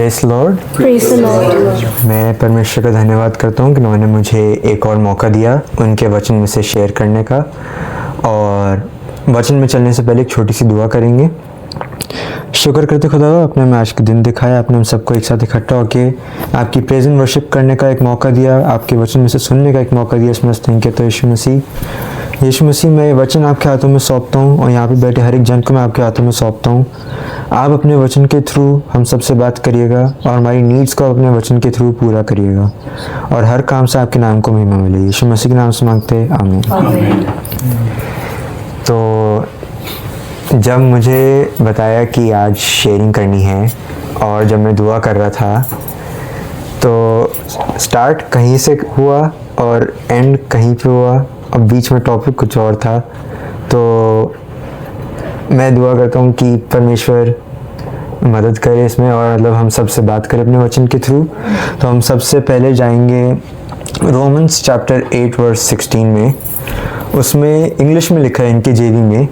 Praise Lord. Praise the Lord. मैं परमेश्वर का धन्यवाद करता हूँ कि उन्होंने मुझे एक और मौका दिया उनके वचन में से शेयर करने का। और वचन में चलने से पहले एक छोटी सी दुआ करेंगे। शुक्र करते खुदा आपने हमें आज के दिन दिखाया, आपने हम सबको एक साथ इकट्ठा होकर आपकी प्रेजेंट वर्शिप करने का एक मौका दिया, आपके वचन में से सुनने का एक मौका दिया। इसमें थैंक यू। तो यीशु मसीह मैं ये वचन आपके हाथों में सौंपता हूँ और यहाँ पे बैठे हर एक जन को मैं आपके हाथों में सौंपता हूँ। आप अपने वचन के थ्रू हम सबसे बात करिएगा और हमारी नीड्स को अपने वचन के थ्रू पूरा करिएगा और हर काम से आपके नाम को महिमा मिले। यीशु मसीह के नाम से मांगते हैं, आमीन। तो जब मुझे बताया कि आज शेयरिंग करनी है और जब मैं दुआ कर रहा था तो स्टार्ट कहीं से हुआ और एंड कहीं पे हुआ, अब बीच में टॉपिक कुछ और था। तो मैं दुआ करता हूँ कि परमेश्वर मदद करे इसमें और मतलब हम सबसे बात करें अपने वचन के थ्रू। तो हम सबसे पहले जाएंगे रोमन्स चैप्टर 8 वर्स 16 में। उसमें इंग्लिश में लिखा है इनके जेवी में,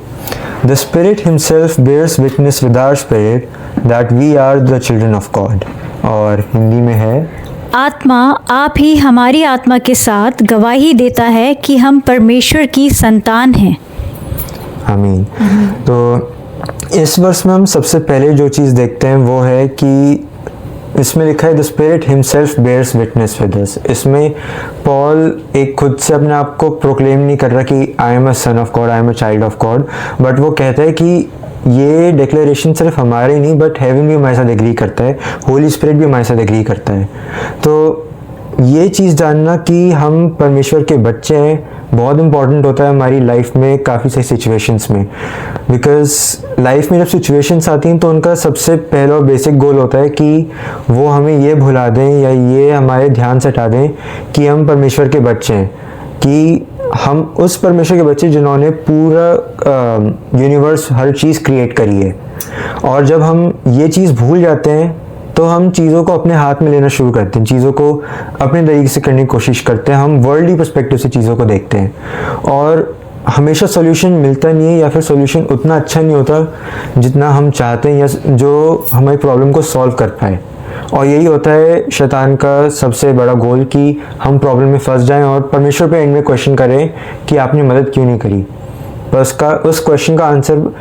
The Spirit Himself bears witness with our spirit that we are the children of God। और हिंदी में है, आत्मा आप ही हमारी आत्मा के साथ गवाही देता है कि हम परमेश्वर की संतान हैं। आमीन। तो इस वर्ष में हम सबसे पहले जो चीज़ देखते हैं वो है कि इसमें लिखा है the spirit himself bears witness with us. इसमें पॉल एक खुद से अपने आप को प्रोक्लेम नहीं कर रहा कि I am a son of God, I am a child of God, but वो कहता है कि ये डिक्लेरेशन सिर्फ हमारे ही नहीं बट हेवन भी हमारे साथ एग्री करता है, होली स्पिरिट भी हमारे साथ एग्री करता है। तो ये चीज़ जानना कि हम परमेश्वर के बच्चे हैं बहुत इंपॉर्टेंट होता है हमारी लाइफ में काफ़ी सारी सिचुएशंस में। बिकॉज लाइफ में जब सिचुएशंस आती हैं तो उनका सबसे पहला और बेसिक गोल होता है कि वो हमें ये भुला दें या ये हमारे ध्यान से हटा दें कि हम परमेश्वर के बच्चे हैं, कि हम उस परमेश्वर के बच्चे जिन्होंने पूरा यूनिवर्स हर चीज़ क्रिएट करी है। और जब हम ये चीज़ भूल जाते हैं तो हम चीज़ों को अपने हाथ में लेना शुरू करते हैं, चीज़ों को अपने तरीके से करने की कोशिश करते हैं, हम वर्ल्डली पर्सपेक्टिव से चीज़ों को देखते हैं और हमेशा सॉल्यूशन मिलता नहीं है या फिर सॉल्यूशन उतना अच्छा नहीं होता जितना हम चाहते हैं या जो हमारी प्रॉब्लम को सॉल्व कर पाए। और यही होता है शैतान का सबसे बड़ा गोल कि हम प्रॉब्लम में फंस जाएं और परमेश्वर पे एंड में क्वेश्चन करें कि आपने मदद क्यों नहीं करी। बस उस क्वेश्चन का आंसर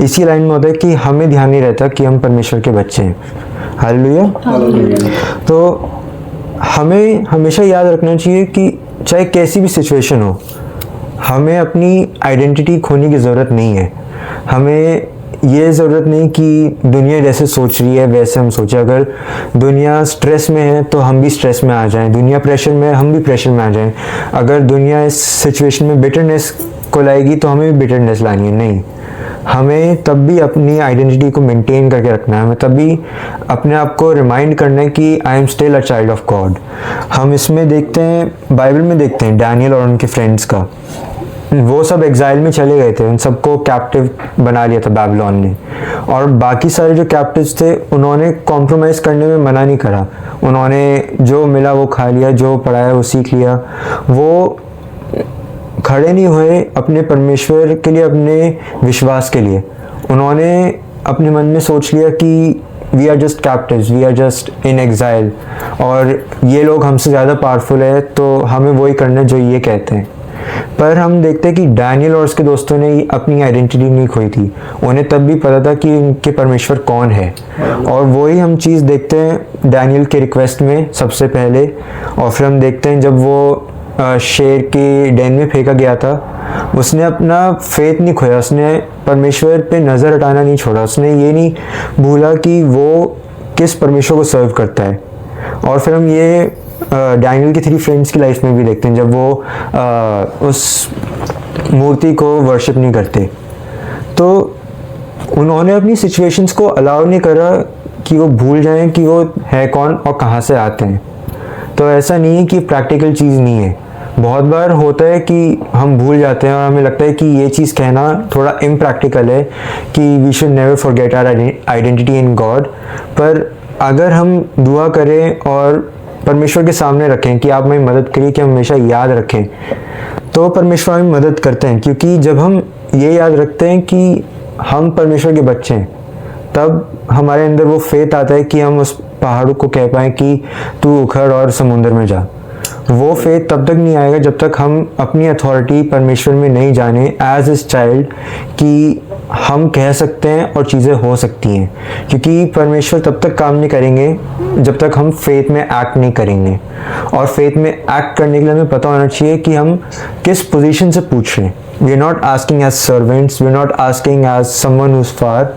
इसी लाइन में होता है कि हमें ध्यान नहीं रहता कि हम परमेश्वर के बच्चे हैं। हालेलुया। तो हमें हमेशा याद रखना चाहिए कि चाहे कैसी भी सिचुएशन हो, हमें अपनी आइडेंटिटी खोने की ज़रूरत नहीं है। हमें ये ज़रूरत नहीं कि दुनिया जैसे सोच रही है वैसे हम सोचें। अगर दुनिया स्ट्रेस में है तो हम भी स्ट्रेस में आ जाएं, दुनिया प्रेशर में है हम भी प्रेशर में आ जाएं। अगर दुनिया इस सिचुएशन में बिटरनेस को लाएगी तो हमें भी बिटरनेस लानी है। नहीं, हमें तब भी अपनी आइडेंटिटी को मेंटेन करके रखना है, हमें तब भी अपने आप को रिमाइंड करना है कि I am still a child of God. हम इसमें देखते हैं, बाइबल में देखते हैं डैनियल और उनके फ्रेंड्स का, वो सब एग्जाइल में चले गए थे, उन सबको कैप्टिव बना लिया था बैबीलोन ने। और बाकी सारे जो कैप्टिव्स थे उन्होंने कॉम्प्रोमाइज़ करने में मना नहीं करा, उन्होंने जो मिला वो खा लिया, जो पढ़ाया वो सीख लिया। वो खड़े नहीं हुए अपने परमेश्वर के लिए, अपने विश्वास के लिए। उन्होंने अपने मन में सोच लिया कि we are just captives, we are just in exile और ये लोग हमसे ज़्यादा पावरफुल है तो हमें वही करना है जो ये कहते हैं। पर हम देखते हैं कि डैनियल और उसके दोस्तों ने अपनी आइडेंटिटी नहीं खोई थी, उन्हें तब भी पता था कि उनके परमेश्वर कौन है। और वही हम चीज़ देखते हैं डैनियल के रिक्वेस्ट में सबसे पहले। और फिर हम देखते हैं जब वो शेर के डेन में फेंका गया था, उसने अपना फेथ नहीं खोया, उसने परमेश्वर पे नज़र हटाना नहीं छोड़ा, उसने ये नहीं भूला कि वो किस परमेश्वर को सर्व करता है। और फिर हम ये डैनियल के 3 फ्रेंड्स की लाइफ में भी देखते हैं जब वो उस मूर्ति को वर्शिप नहीं करते तो उन्होंने अपनी सिचुएशंस को अलाउ नहीं करा कि वो भूल जाएं कि वो है कौन और कहाँ से आते हैं। तो ऐसा नहीं है कि प्रैक्टिकल चीज़ नहीं है, बहुत बार होता है कि हम भूल जाते हैं और हमें लगता है कि ये चीज़ कहना थोड़ा इम्प्रैक्टिकल है कि we should never forget our identity in God. पर अगर हम दुआ करें और परमेश्वर के सामने रखें कि आप मेरी मदद करिए, कि हम हमेशा याद रखें, तो परमेश्वर हमें मदद करते हैं। क्योंकि जब हम ये याद रखते हैं कि हम परमेश्वर के बच्चे हैं, तब हमारे अंदर वो फेथ आता है कि हम उस पहाड़ों को कह पाएँ कि तू उखड़ और समुद्र में जा। वो फेथ तब तक नहीं आएगा जब तक हम अपनी अथॉरिटी परमेश्वर में नहीं जाने एज इज चाइल्ड कि हम कह सकते हैं और चीज़ें हो सकती हैं, क्योंकि परमेश्वर तब तक काम नहीं करेंगे जब तक हम फेथ में एक्ट नहीं करेंगे। और फेथ में एक्ट करने के लिए हमें पता होना चाहिए कि हम किस पोजीशन से पूछ रहे हैं। We are not asking as servants, we are not asking as someone who is far,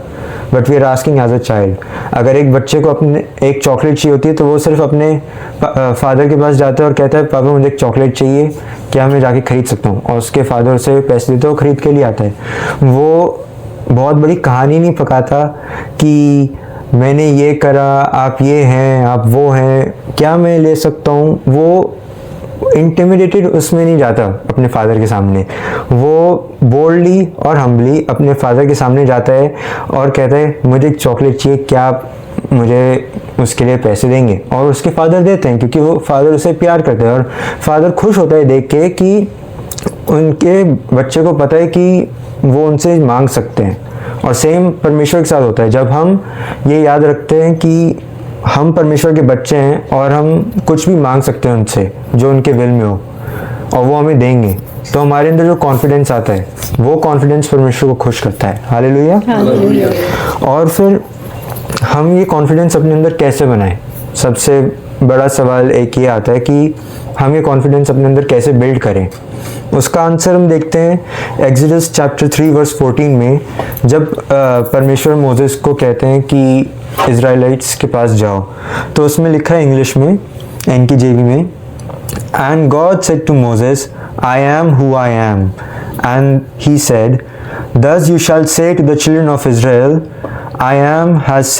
but we are asking as a child. अगर एक बच्चे को अपने एक चॉकलेट चाहिए होती है तो वो सिर्फ अपने फादर के पास जाता है और कहता है पापा मुझे एक चॉकलेट चाहिए, क्या मैं जाके खरीद सकता हूँ, और उसके फादर उसे पैसे देते हैं, वो खरीद के लिए आता है। वो बहुत बड़ी कहानी नहीं पकाता कि मैंने ये करा, आप ये हैं, आप वो हैं, क्या मैं ले सकता हूँ। वो इंटिमिडेटेड उसमें नहीं जाता अपने फादर के सामने, वो बोल्डली और हम्बली अपने फादर के सामने जाता है और कहता है मुझे एक चॉकलेट चाहिए, क्या आप मुझे उसके लिए पैसे देंगे। और उसके फादर देते हैं क्योंकि वो फादर उसे प्यार करते हैं, और फादर खुश होता है देख के कि उनके बच्चे को पता है कि वो उनसे मांग सकते हैं। और सेम परमेश्वर के साथ होता है, जब हम ये याद रखते हैं कि हम परमेश्वर के बच्चे हैं और हम कुछ भी मांग सकते हैं उनसे जो उनके विल में हो और वो हमें देंगे, तो हमारे अंदर जो कॉन्फिडेंस आता है वो कॉन्फिडेंस परमेश्वर को खुश करता है। हालेलुया। और फिर हम ये कॉन्फिडेंस अपने अंदर कैसे बनाएं? सबसे बड़ा सवाल एक ये आता है कि हम ये कॉन्फिडेंस अपने अंदर कैसे बिल्ड करें। उसका आंसर हम देखते हैं एक्सोडस चैप्टर 3 वर्स 14 में, जब परमेश्वर मोसेस को कहते हैं कि इज़राइलाइट्स के पास जाओ, तो उसमें लिखा है इंग्लिश में, NKJV में, and God said to Moses I am who I am, and he said thus you shall say to the children of Israel I am has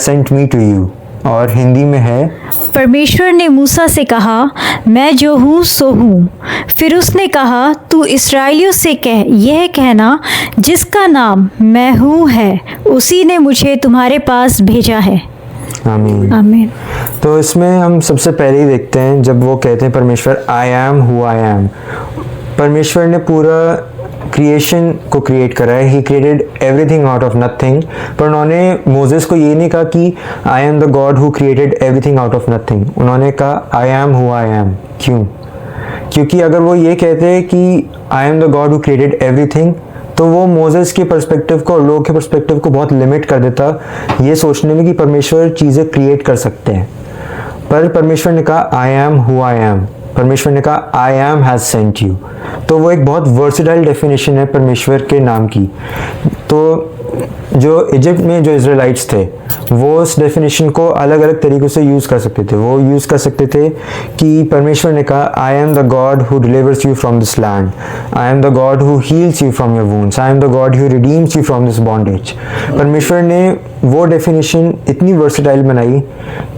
sent me to you। और हिंदी में है, परमेश्वर ने मूसा से कहा मैं जो हूँ सो हूँ। फिर उसने कहा तू इस्राएलियों से कह, यह कहना जिसका नाम मैं हूँ है, उसी ने मुझे तुम्हारे पास भेजा है। आमीन। आमीन। तो इसमें हम सबसे पहले ही देखते हैं जब वो कहते हैं परमेश्वर आई एम हु आई एम, परमेश्वर ने पूरा क्रिएशन को क्रिएट करा है। He created everything out of nothing. पर उन्होंने मोसेस को ये नहीं कहा कि I am the God who created everything out of nothing, उन्होंने कहा आई एम हु आई एम। क्यों? क्योंकि अगर वो ये कहते कि I am the God who created everything, तो वो मोसेस के पर्सपेक्टिव को और लोगों के पर्सपेक्टिव को बहुत लिमिट कर देता ये सोचने में कि परमेश्वर चीज़ें क्रिएट कर सकते हैं। पर परमेश्वर ने कहा आई एम हु आई एम, परमेश्वर ने कहा I am has sent you. तो वो एक बहुत वर्सेटाइल डेफिनेशन है परमेश्वर के नाम की। तो जो इजिप्ट में जो इजराइलाइट्स थे वो उस डेफिनेशन को अलग अलग तरीक़ों से यूज़ कर सकते थे। वो यूज़ कर सकते थे कि परमेश्वर ने कहा I am the God who delivers you from this land, I am the God who heels you from your wounds, I am the God who redeems you from this bondage. परमेश्वर ने वो डेफिनेशन इतनी versatile बनाई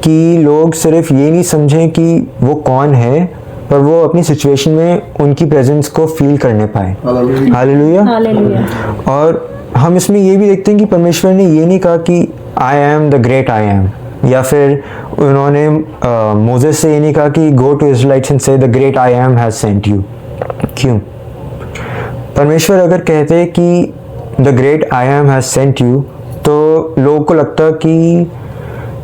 कि लोग सिर्फ ये नहीं समझें कि वो कौन है, पर वो अपनी सिचुएशन में उनकी प्रेजेंस को फील करने पाए। हालेलुया। और हम इसमें ये भी देखते हैं कि परमेश्वर ने ये नहीं कहा कि I am the great I M, या फिर उन्होंने मोसेस से ये नहीं कहा कि गो टू इज़राइलाइट्स एंड से the great I M has sent you. क्यों? परमेश्वर अगर कहते कि the great I M has sent you, तो लोगों को लगता कि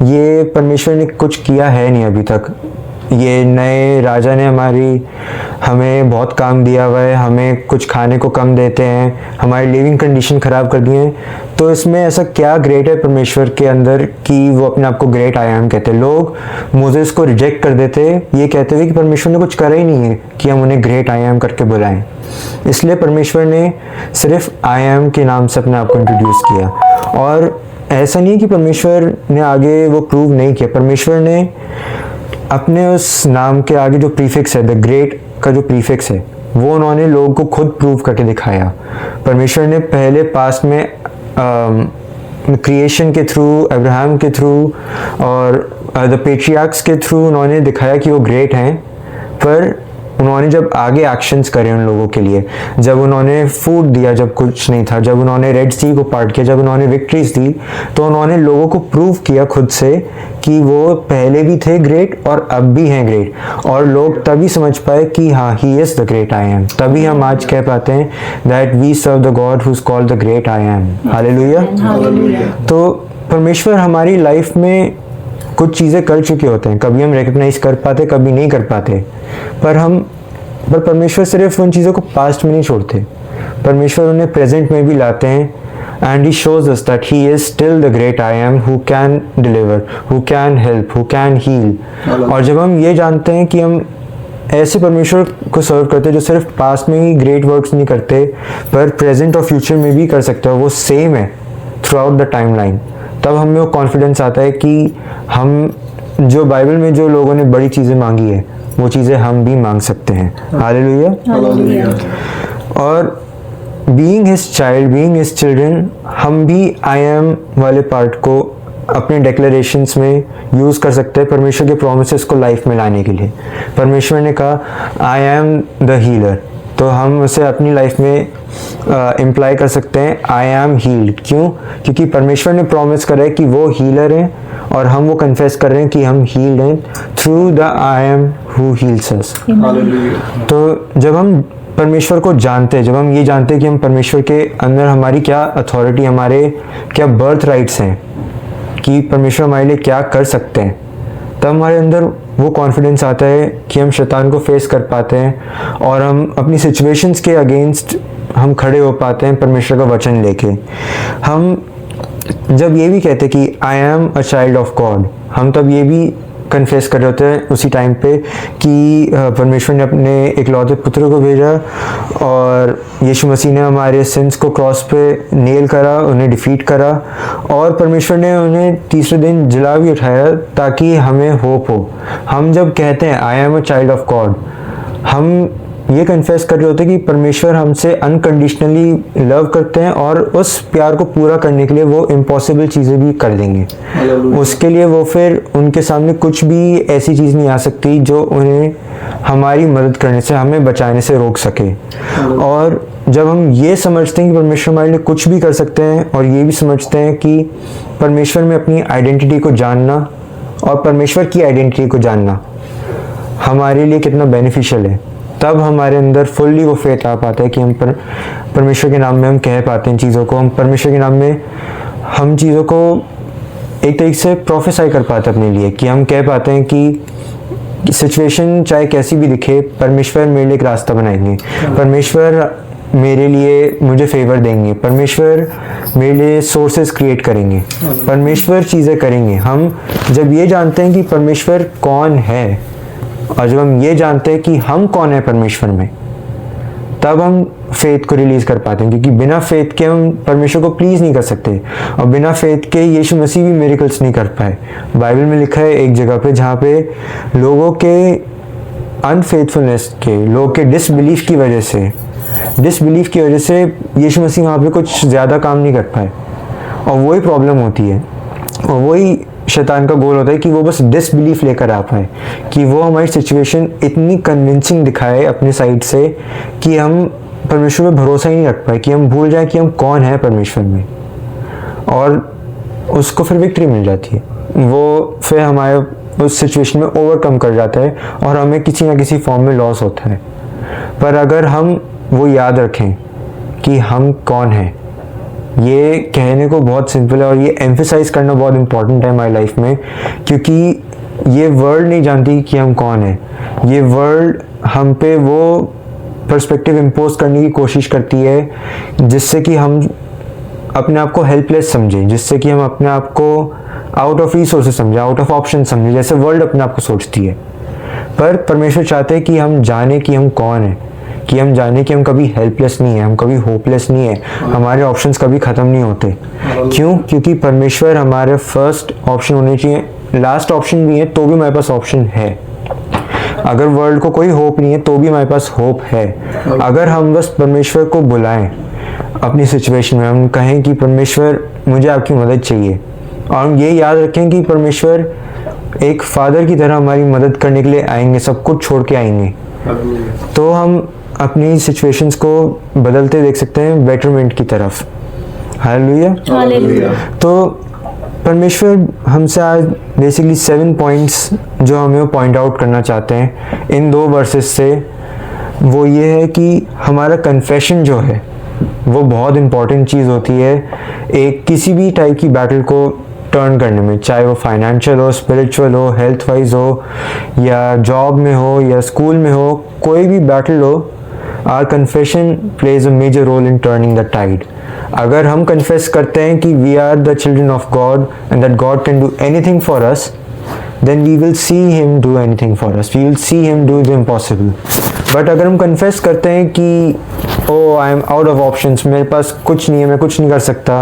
ये परमेश्वर ने कुछ किया है नहीं अभी तक, ये नए राजा ने हमें बहुत काम दिया हुआ है, हमें कुछ खाने को कम देते हैं, हमारी लिविंग कंडीशन ख़राब कर दी है, तो इसमें ऐसा क्या ग्रेट है परमेश्वर के अंदर कि वो अपने आप को ग्रेट आई एम कहते। लोग मोसेस को रिजेक्ट कर देते ये कहते हुए कि परमेश्वर ने कुछ करा ही नहीं है कि हम उन्हें ग्रेट आई एम करके बुलाएं। इसलिए परमेश्वर ने सिर्फ आई एम के नाम से अपने आप को इंट्रोड्यूस किया। और ऐसा नहीं कि परमेश्वर ने आगे वो प्रूव नहीं किया, परमेश्वर ने अपने उस नाम के आगे जो प्रीफिक्स है, द ग्रेट का जो प्रीफिक्स है, वो उन्होंने लोगों को खुद प्रूव करके दिखाया। परमेश्वर ने पहले पास्ट में क्रिएशन के थ्रू, अब्राहम के थ्रू और द पेट्रियार्क्स के थ्रू उन्होंने दिखाया कि वो ग्रेट हैं। पर उन्होंने जब आगे एक्शंस करे उन लोगों के लिए, जब उन्होंने फूड दिया जब कुछ नहीं था, जब उन्होंने रेड सी को पार्ट किया, जब उन्होंने विक्ट्रीज दी, तो उन्होंने लोगों को प्रूव किया खुद से कि वो पहले भी थे ग्रेट और अब भी हैं ग्रेट। और लोग तभी समझ पाए कि हाँ, he is the great I am. तभी हम आज कह पाते हैं that we serve the God who is called the great I am. Hallelujah. तो परमेश्वर हमारी लाइफ में कुछ चीज़ें कर चुके होते हैं, कभी हम रिकग्नाइज कर पाते, कभी नहीं कर पाते, पर परमेश्वर सिर्फ उन चीज़ों को पास्ट में नहीं छोड़ते, परमेश्वर उन्हें प्रेजेंट में भी लाते हैं। And he shows us that he is still the great I am who can deliver, who can help, who can heal. और जब हम ये जानते हैं कि हम ऐसे परमेश्वर को सर्व करते हैं जो सिर्फ पास्ट में ही ग्रेट वर्क्स नहीं करते पर प्रेजेंट और फ्यूचर में भी कर सकते हो, वो सेम है through out the time line, तब हमें वो कॉन्फिडेंस आता है कि हम जो बाइबल में जो लोगों ने बड़ी चीज़ें मांगी है वो चीज़ें हम भी मांग सकते हैं। हालेलुया। और being his child, being his children, हम भी आई एम वाले पार्ट को अपने डिक्लेरेशंस में यूज़ कर सकते हैं परमेश्वर के प्रोमिसेस को लाइफ में लाने के लिए। परमेश्वर ने कहा आई एम द हीलर, तो हम उसे अपनी लाइफ में इम्प्लाई कर सकते हैं आई एम हील्ड। क्यों? क्योंकि परमेश्वर ने प्रॉमिस करा है कि वो हीलर हैं और हम वो कन्फेस कर रहे हैं कि हम हील्ड हैं through the I am who heals us. तो जब हम परमेश्वर को जानते हैं, जब हम ये जानते हैं कि हम परमेश्वर के अंदर हमारी क्या अथॉरिटी, हमारे क्या बर्थ राइट्स हैं, कि परमेश्वर हमारे लिए क्या कर सकते हैं, तब हमारे अंदर वो कॉन्फिडेंस आता है कि हम शैतान को फेस कर पाते हैं और हम अपनी सिचुएशंस के अगेंस्ट हम खड़े हो पाते हैं परमेश्वर का वचन लेके। हम जब ये भी कहते कि I am a child of God, हम तब ये भी कन्फेस कर रहे होते हैं उसी टाइम पे कि परमेश्वर ने अपने इकलौते पुत्र को भेजा और यीशु मसीह ने हमारे सिंस को क्रॉस पे नेल करा, उन्हें डिफीट करा और परमेश्वर ने उन्हें तीसरे दिन जिला भी उठाया ताकि हमें होप हो। हम जब कहते हैं I am a child of God, हम ये कन्फेस कर रहे होते हैं कि परमेश्वर हमसे अनकंडीशनली लव करते हैं और उस प्यार को पूरा करने के लिए वो इम्पॉसिबल चीज़ें भी कर देंगे। उसके लिए वो फिर उनके सामने कुछ भी ऐसी चीज़ नहीं आ सकती जो उन्हें हमारी मदद करने से, हमें बचाने से रोक सके। और जब हम ये समझते हैं कि परमेश्वर हमारे लिए कुछ भी कर सकते हैं और ये भी समझते हैं कि परमेश्वर में अपनी आइडेंटिटी को जानना और परमेश्वर की आइडेंटिटी को जानना हमारे लिए कितना बेनिफिशियल है, तब हमारे अंदर फुल्ली वो फेथ आ पाता है कि हम परमेश्वर के नाम में हम कह पाते हैं चीज़ों को, हम परमेश्वर के नाम में हम चीज़ों को एक तरीके से प्रोफेसाई कर पाते हैं अपने लिए, कि हम कह पाते हैं कि सिचुएशन चाहे कैसी भी दिखे, परमेश्वर मेरे लिए एक रास्ता बनाएंगे, परमेश्वर मेरे लिए मुझे फेवर देंगे, परमेश्वर मेरे लिए सोर्सेस क्रिएट करेंगे, परमेश्वर चीज़ें करेंगे। हम जब ये जानते हैं कि परमेश्वर कौन है और जब हम ये जानते हैं कि हम कौन है परमेश्वर में, तब हम फेथ को रिलीज कर पाते हैं, क्योंकि बिना फेथ के हम परमेश्वर को प्लीज नहीं कर सकते और बिना फेथ के यीशु मसीह भी मिरेकल्स नहीं कर पाए। बाइबल में लिखा है एक जगह पे जहाँ पे लोगों के अनफेथफुलनेस के, लोगों के डिसबिलीफ की वजह से यीशु मसीह वहाँ पे कुछ ज़्यादा काम नहीं कर पाए और वही प्रॉब्लम होती है और वही शैतान का गोल होता है कि वो बस डिसबिलीफ लेकर आ पाए, कि वो हमारी सिचुएशन इतनी कन्विंसिंग दिखाए अपने साइड से कि हम परमेश्वर पे भरोसा ही नहीं रख पाए, कि हम भूल जाए कि हम कौन है परमेश्वर में, और उसको फिर विक्ट्री मिल जाती है, वो फिर हमारे उस सिचुएशन में ओवरकम कर जाता है और हमें किसी ना किसी फॉर्म में लॉस होता है। पर अगर हम वो याद रखें कि हम कौन हैं, ये कहने को बहुत सिंपल है और ये एम्फेसाइज करना बहुत इंपॉर्टेंट है हमारी लाइफ में, क्योंकि ये वर्ल्ड नहीं जानती कि हम कौन है। ये वर्ल्ड हम पे वो पर्सपेक्टिव इम्पोज करने की कोशिश करती है जिससे कि हम अपने आप को हेल्पलेस समझें, जिससे कि हम अपने आप को आउट ऑफ रिसोर्सेज समझें, आउट ऑफ ऑप्शन समझें, जैसे वर्ल्ड अपने आप को सोचती है। पर परमेश्वर चाहते हैं कि हम जाने कि हम कौन है, कि हम जाने कि हम कभी हेल्पलेस नहीं है, हम कभी होपलेस नहीं है, हमारे ऑप्शंस कभी ख़त्म नहीं होते। क्यों? क्योंकि परमेश्वर हमारे फर्स्ट ऑप्शन होने चाहिए, लास्ट ऑप्शन भी है तो भी हमारे पास ऑप्शन है। अगर वर्ल्ड को कोई होप नहीं है तो भी हमारे पास होप है। अगर हम बस परमेश्वर को बुलाएं अपनी सिचुएशन में, हम कहें कि परमेश्वर मुझे आपकी मदद चाहिए, और हम ये याद रखें कि परमेश्वर एक फादर की तरह हमारी मदद करने के लिए आएंगे, सब कुछ छोड़ के आएंगे, तो हम अपनी सिचुएशंस को बदलते देख सकते हैं बेटरमेंट की तरफ। हालेलुया। तो परमेश्वर हमसे आज बेसिकली 7 पॉइंट्स जो हमें पॉइंट आउट करना चाहते हैं इन 2 वर्सेस से, वो ये है कि हमारा कन्फेशन जो है वो बहुत इम्पॉर्टेंट चीज़ होती है एक किसी भी टाइप की बैटल को टर्न करने में, चाहे वो फाइनेंशियल हो, स्पिरिचुअल हो, हेल्थ वाइज हो, या जॉब में हो, या स्कूल में हो, कोई भी बैटल हो, our confession plays a major role in turning the tide. अगर हम कन्फेस करते हैं कि we are the children of God and that God can do anything for us, then we will see him do anything for us, we will see him do the impossible. But अगर हम confess करते हैं कि oh I am out of options, मेरे पास कुछ नहीं है, मैं कुछ नहीं कर सकता,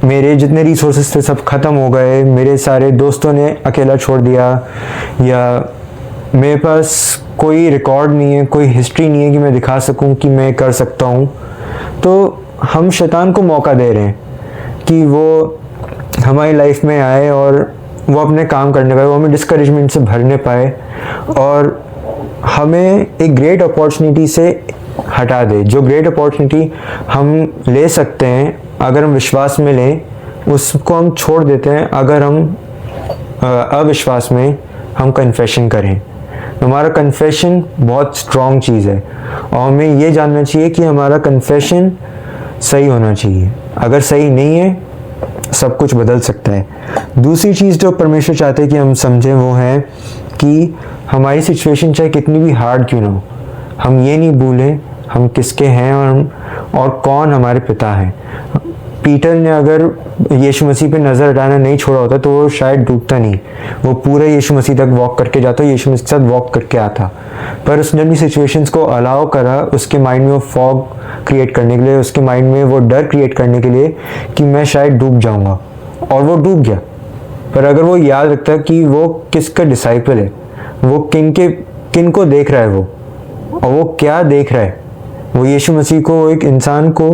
मेरे जितने resources थे सब ख़त्म हो गए, मेरे सारे दोस्तों ने अकेला छोड़ दिया, या मेरे पास कोई रिकॉर्ड नहीं है, कोई हिस्ट्री नहीं है कि मैं दिखा सकूं कि मैं कर सकता हूं, तो हम शैतान को मौका दे रहे हैं कि वो हमारी लाइफ में आए और वो अपने काम करने पाए, वो हमें डिस्करेजमेंट से भरने पाए और हमें एक ग्रेट अपॉर्चुनिटी से हटा दे। जो ग्रेट अपॉर्चुनिटी हम ले सकते हैं अगर हम विश्वास में लें, उसको हम छोड़ देते हैं अगर हम अविश्वास में हम कन्फेशन करें। हमारा कन्फेशन बहुत स्ट्रॉन्ग चीज़ है और हमें ये जानना चाहिए कि हमारा कन्फेशन सही होना चाहिए। अगर सही नहीं है, सब कुछ बदल सकता है। दूसरी चीज़ जो परमेश्वर चाहते हैं कि हम समझें वो है कि हमारी सिचुएशन चाहे कितनी भी हार्ड क्यों ना हो, हम ये नहीं भूलें हम किसके हैं और कौन हमारे पिता हैं। पीटर ने अगर यीशु मसीह पे नज़र हटाना नहीं छोड़ा होता तो वो शायद डूबता नहीं, वो पूरे यीशु मसीह तक वॉक करके जाता, यीशु मसीह के साथ वॉक करके आता। पर उसने अपनी सिचुएशंस को अलाउ करा, उसके माइंड में वो फॉग क्रिएट करने के लिए, उसके माइंड में वो डर क्रिएट करने के लिए कि मैं शायद डूब जाऊंगा, और वो डूब गया। पर अगर वो याद रखता कि वो किसका डिसाइपल है, वो किन को देख रहा है वो, और वो क्या देख रहा है, वो यीशु मसीह को, एक इंसान को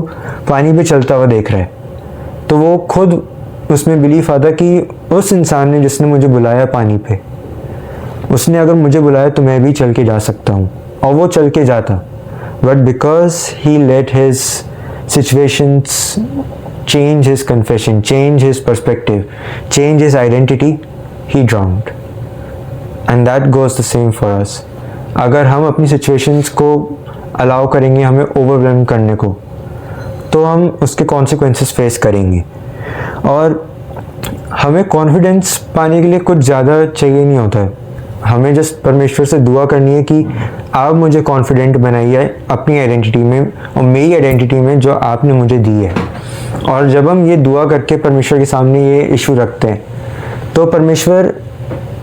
पानी पे चलता हुआ देख रहा है, तो वो खुद उसमें बिलीफ आता कि उस इंसान ने जिसने मुझे बुलाया पानी पे, उसने अगर मुझे बुलाया तो मैं भी चल के जा सकता हूँ, और वो चल के जाता। But because he late his situations change his confession, change his perspective, change his identity, he drowned. And that goes the same for us. अगर हम अपनी situations को allow करेंगे हमें overwhelm करने को, तो हम उसके consequences face करेंगे। और हमें confidence पाने के लिए कुछ ज़्यादा चाहिए नहीं होता है, हमें जस्ट परमेश्वर से दुआ करनी है कि आप मुझे कॉन्फिडेंट बनाइए अपनी आइडेंटिटी में और मेरी आइडेंटिटी में जो आपने मुझे दी है। और जब हम ये दुआ करके परमेश्वर के सामने ये इशू रखते हैं तो परमेश्वर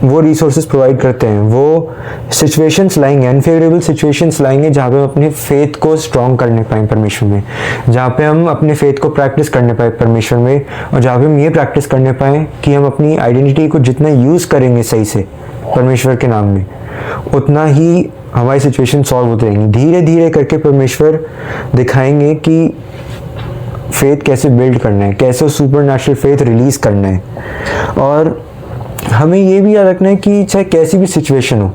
वो रिसोर्सेज प्रोवाइड करते हैं, वो सिचुएशंस लाएंगे, अनफेवरेबल सिचुएशंस लाएंगे जहाँ पे हम अपने फेथ को स्ट्रॉन्ग करने पाएँ परमेश्वर में, जहाँ पे हम अपने फेथ को प्रैक्टिस करने पाए परमेश्वर में, और जहाँ पे हम ये प्रैक्टिस करने पाएँ कि हम अपनी आइडेंटिटी को जितना यूज़ करेंगे सही से परमेश्वर के नाम में, उतना ही हमारी सिचुएशन सॉल्व होती रहेंगी। धीरे धीरे करके परमेश्वर दिखाएंगे कि फेथ कैसे बिल्ड करना है, कैसे सुपर नेचुरल फेथ रिलीज़ करना है। और हमें ये भी याद रखना है कि चाहे कैसी भी सिचुएशन हो,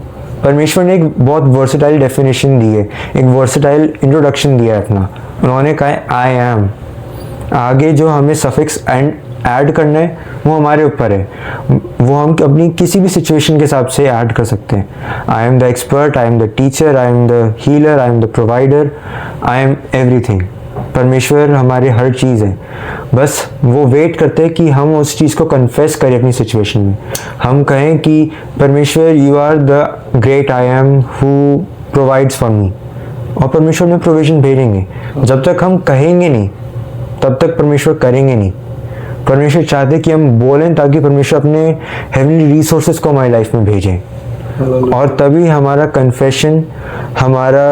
परमेश्वर ने एक बहुत वर्सेटाइल डेफिनेशन दी है, एक वर्सेटाइल इंट्रोडक्शन दिया है अपना। उन्होंने कहा है आई एम, आगे जो हमें सफिक्स एंड ऐड करना है वो हमारे ऊपर है, वो हम अपनी किसी भी सिचुएशन के हिसाब से ऐड कर सकते हैं। I am the expert, I am the teacher, I am the healer, I am the provider, I am everything. परमेश्वर हमारे हर चीज़ है, बस वो वेट करते हैं कि हम उस चीज़ को कन्फेस करें अपनी सिचुएशन में। हम कहें कि परमेश्वर you are the great I am who provides for me, और परमेश्वर में प्रोविजन भेजेंगे। जब तक हम कहेंगे नहीं तब तक परमेश्वर करेंगे नहीं। परमेश्वर चाहते कि हम बोलें ताकि परमेश्वर अपने हेवनली रिसोर्सेज को हमारी लाइफ में भेजें, और तभी हमारा कन्फेशन, हमारा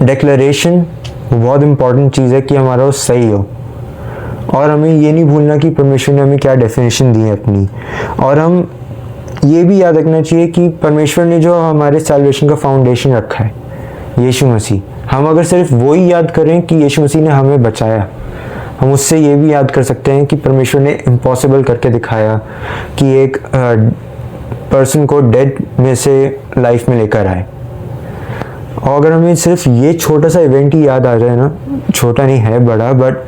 डिक्लेरेशन बहुत इम्पॉर्टेंट चीज़ है कि हमारा वो सही हो। और हमें ये नहीं भूलना कि परमेश्वर ने हमें क्या डेफिनेशन दी है अपनी, और हम ये भी याद रखना चाहिए कि परमेश्वर ने जो हमारे सैल्वेशन का फाउंडेशन रखा है यीशु मसीह, हम अगर सिर्फ वो ही याद करें कि यीशु मसीह ने हमें बचाया, हम उससे ये भी याद कर सकते हैं कि परमेश्वर ने इम्पॉसिबल करके दिखाया कि एक पर्सन को डेड में से लाइफ में लेकर आए। और अगर हमें सिर्फ ये छोटा सा इवेंट ही याद आ जाए ना, छोटा नहीं है बड़ा, बट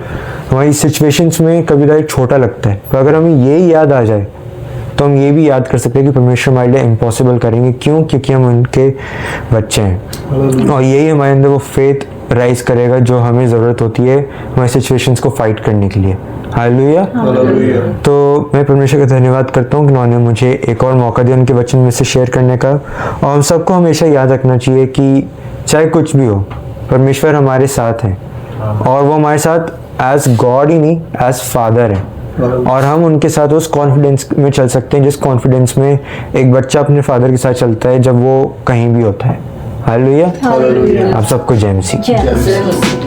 हमारी सिचुएशंस में कभी कभी छोटा लगता है, तो अगर हमें ये ही याद आ जाए तो हम ये भी याद कर सकते हैं कि परमेश्वर हमारे लिए इम्पॉसिबल करेंगे। क्यों? क्योंकि हम उनके बच्चे हैं, और यही हमारे अंदर वो फेथ राइज करेगा जो हमें ज़रूरत होती है हमारी सिचुएशंस को फाइट करने के लिए। हालेलुया। तो मैं परमेश्वर का धन्यवाद करता हूँ कि उन्होंने मुझे एक और मौका दिया उनके वचन में से शेयर करने का। और हम सबको हमेशा याद रखना चाहिए कि चाहे कुछ भी हो, परमेश्वर हमारे साथ है और वो हमारे साथ एज गॉड ही नहीं, एज फादर है। और हम उनके साथ उस कॉन्फिडेंस में चल सकते हैं जिस कॉन्फिडेंस में एक बच्चा अपने फादर के साथ चलता है जब वो कहीं भी होता है। हालेलुया। आप सबको जय मसीह।